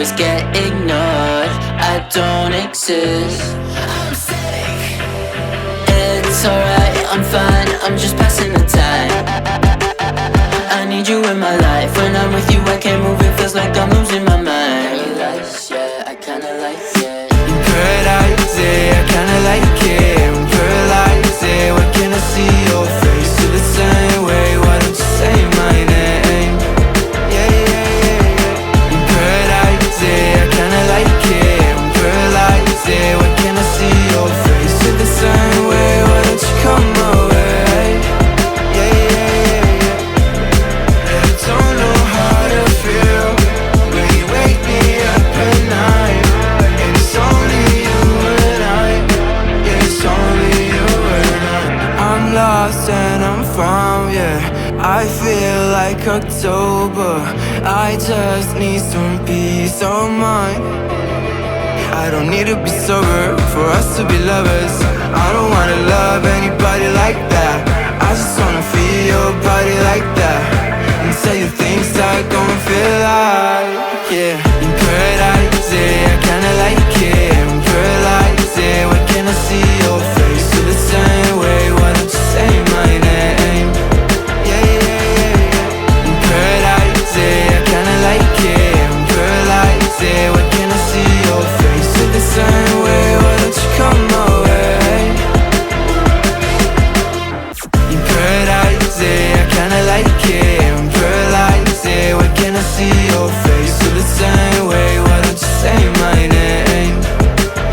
always get ignored, I don't exist. I'm sick. It's alright, I'm fine, I'm just passing the time. I need you in my life. When I'm with you I can't move, it feels like I'm losing my mind. Paradise, yeah, I kinda like it. Paradise, yeah, I kinda like it. I'm paralyzed, yeah, why can't I see your face? Feel the same way, why don't you say my name? Yeah, yeah, yeah, yeah. Paradise, yeah, I kinda like it. I'm paralyzed, yeah, why can't I see your face? Feel the same way, why don't you come my way? Yeah, yeah, yeah, yeah. I don't know how to feel when you wake me up at night. And it's only you and I. Yeah, it's only you and I. I'm lost and I'm found, yeah. I feel like October. I just need some peace of mind. I don't need to be sober for us to be lovers. I don't wanna love anybody like that. I just wanna feel your body like that and tell you things that gon' feel like, yeah. In paradise, yeah, I kinda like it. I'm paralyzed, yeah, why can't I see your face? Feel the same way, why don't you say my name? Yeah, yeah, yeah, yeah. In paradise, yeah, I kinda like it. I'm paralyzed, yeah, why can't I see your face? Feel the same way, why don't you come my way? In paradise, yeah, I kinda like it. I'm paralyzed, yeah, why can't I see your face? Feel the same way, why don't you say my name?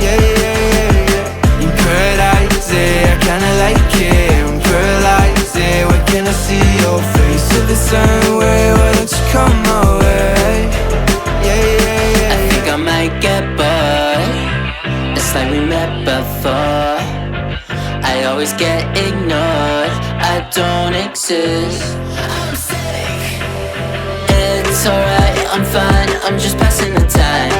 Yeah, yeah, yeah, yeah. In paradise, yeah, I kinda like it. I'm paralyzed, yeah, why can't I see your face? Feel the same way, why don't you come my way? Yeah, yeah, yeah. I think I might get bored. It's like we met before. I always get ignored, I don't exist. I'm sick. It's alright, I'm fine, I'm just passing the time.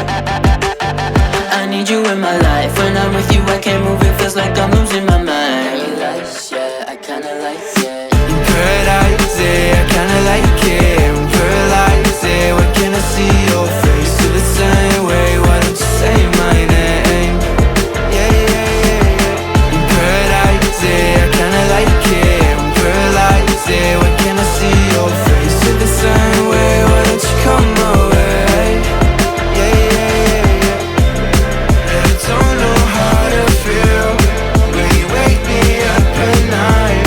I need you in my life. When I'm with you I can't move, it feels like I'm losing my mind. Paradise, yeah, I kinda like it. Paradise, yeah, I kinda like it. I'm paralyzed, yeah, why can't I see your face? Feel the same way, why don't you say my name? Yeah, yeah, yeah, yeah. In paradise, yeah, I kinda like it. I'm paralyzed, yeah, why can't I see your face? Feel the same way, why don't you come my way? Yeah, yeah, yeah, yeah. I don't know how to feel when you wake me up at night.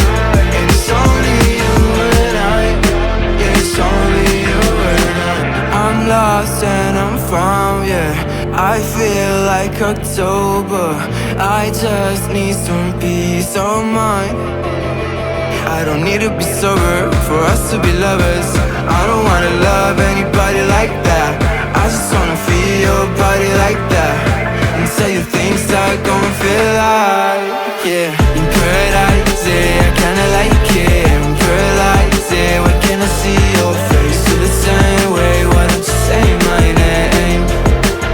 And it's only you and I. Yeah, it's only you and I. I'm lost and I'm found, yeah. I feel like October. I just need some peace of mind. I don't need to be sober for us to be lovers. I don't wanna love anybody like that. I just wanna feel your body like that and tell you things that gon' feel like, yeah. In paradise, yeah, I kinda like it. I'm paralyzed, yeah, why can't I see your face? Feel the same way, why don't you say my name?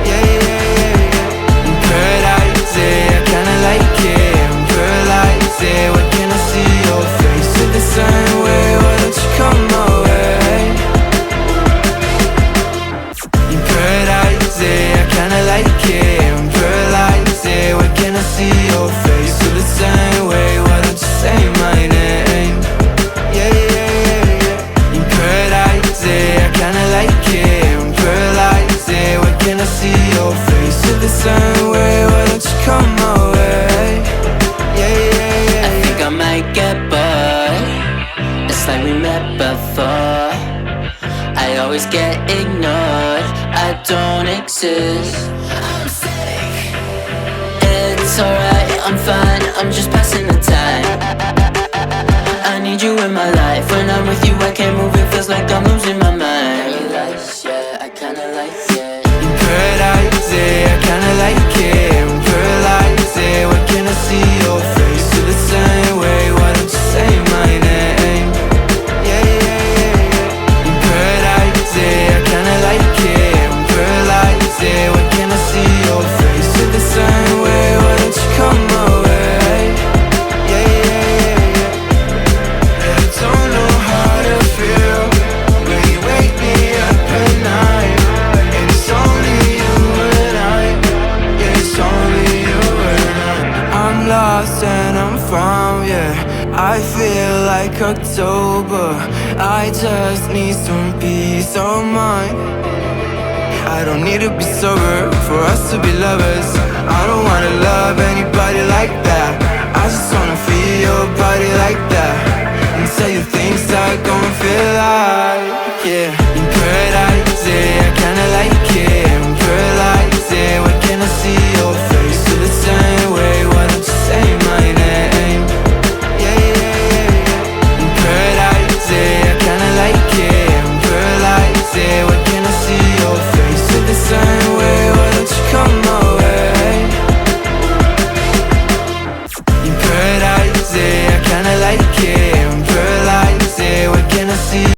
Yeah, yeah, yeah, yeah. In paradise, yeah, I kinda like it. I'm paralyzed, yeah, why can't I see your face? Feel the same way, why don't you come my way? In paradise, yeah, I kinda like it. I'm paralyzed, yeah, why can't I see your face? Feel the same way, why don't you say my name? Yeah, yeah, yeah, yeah. In paradise, yeah, I kinda like it. I'm paralyzed, yeah, why can't I see your face? Feel the same way, why don't you come my way? Yeah, yeah, yeah. I think I might get bored. It's like we met before. I always get ignored, I don't exist. I'm sick. It's alright, I'm fine, I'm just passing the time. I need you in my life. When I'm with you I can't move, it feels like I'm losing my mind. Paradise, yeah, I kinda like it. In paradise, yeah, I kinda like it. I'm paralyzed, yeah, why can't I see your face? Feel the same way, why don't you say my name? Yeah, yeah, yeah, yeah. In paradise, yeah, I kinda like it. I'm paralyzed, yeah, why can't I see your face? Feel the same way, why don't you come my way? Yeah, yeah, yeah, yeah. I don't know how to feel when you wake me up at night. And it's only lost and I'm found, yeah. I feel like October, I just need some peace of mind. I don't need to be sober for us to be lovers. I don't wanna love anybody like that.